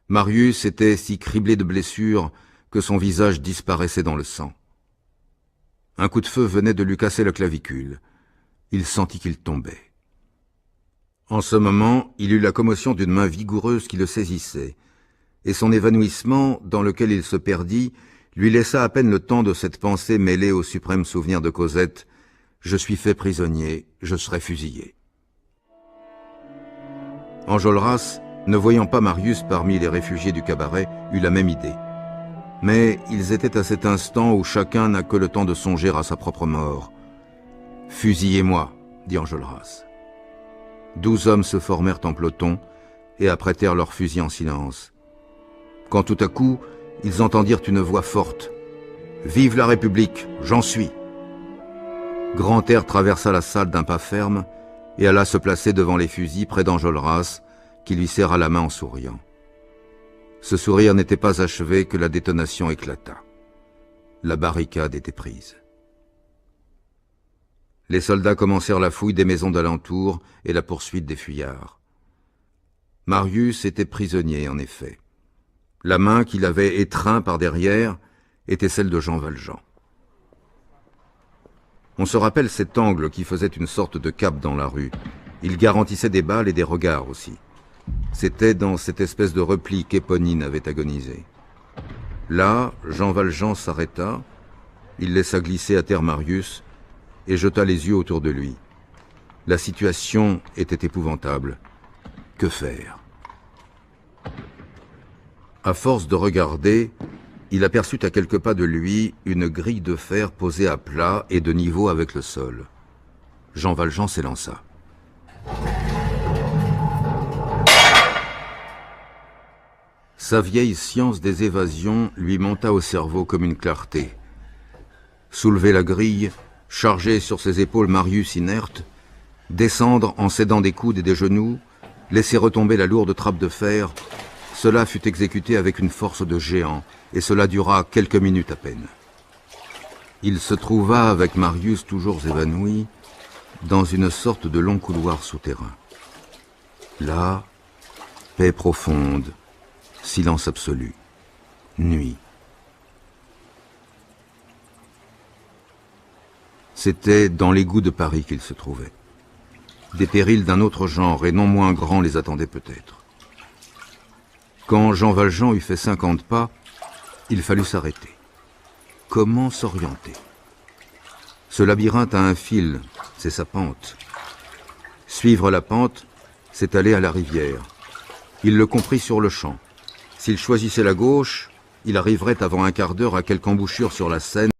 Marius était si criblé de blessures que son visage disparaissait dans le sang. Un coup de feu venait de lui casser la clavicule. Il sentit qu'il tombait. En ce moment, il eut la commotion d'une main vigoureuse qui le saisissait, et son évanouissement, dans lequel il se perdit, lui laissa à peine le temps de cette pensée mêlée au suprême souvenir de Cosette: « Je suis fait prisonnier, je serai fusillé. » Enjolras, ne voyant pas Marius parmi les réfugiés du cabaret, eut la même idée. Mais ils étaient à cet instant où chacun n'a que le temps de songer à sa propre mort. « Fusillez-moi » dit Enjolras. 12 hommes se formèrent en peloton et apprêtèrent leurs fusils en silence. Quand tout à coup, ils entendirent une voix forte. « Vive la République, j'en suis !» Grantaire traversa la salle d'un pas ferme et alla se placer devant les fusils près d'Enjolras, qui lui serra la main en souriant. Ce sourire n'était pas achevé que la détonation éclata. La barricade était prise. Les soldats commencèrent la fouille des maisons d'alentour et la poursuite des fuyards. Marius était prisonnier, en effet. La main qu'il avait étreinte par derrière était celle de Jean Valjean. On se rappelle cet angle qui faisait une sorte de cape dans la rue. Il garantissait des balles et des regards aussi. C'était dans cette espèce de repli qu'Éponine avait agonisé. Là, Jean Valjean s'arrêta, il laissa glisser à terre Marius et jeta les yeux autour de lui. La situation était épouvantable. Que faire? À force de regarder, il aperçut à quelques pas de lui une grille de fer posée à plat et de niveau avec le sol. Jean Valjean s'élança. Sa vieille science des évasions lui monta au cerveau comme une clarté. Soulever la grille, charger sur ses épaules Marius inerte, descendre en s'aidant des coudes et des genoux, laisser retomber la lourde trappe de fer, cela fut exécuté avec une force de géant, et cela dura quelques minutes à peine. Il se trouva, avec Marius toujours évanoui, dans une sorte de long couloir souterrain. Là, paix profonde, silence absolu, nuit. C'était dans l'égout de Paris qu'il se trouvait. Des périls d'un autre genre et non moins grands les attendaient peut-être. Quand Jean Valjean eut fait 50 pas, il fallut s'arrêter. Comment s'orienter? Ce labyrinthe a un fil, c'est sa pente. Suivre la pente, c'est aller à la rivière. Il le comprit sur le champ. S'il choisissait la gauche, il arriverait avant un quart d'heure à quelque embouchure sur la Seine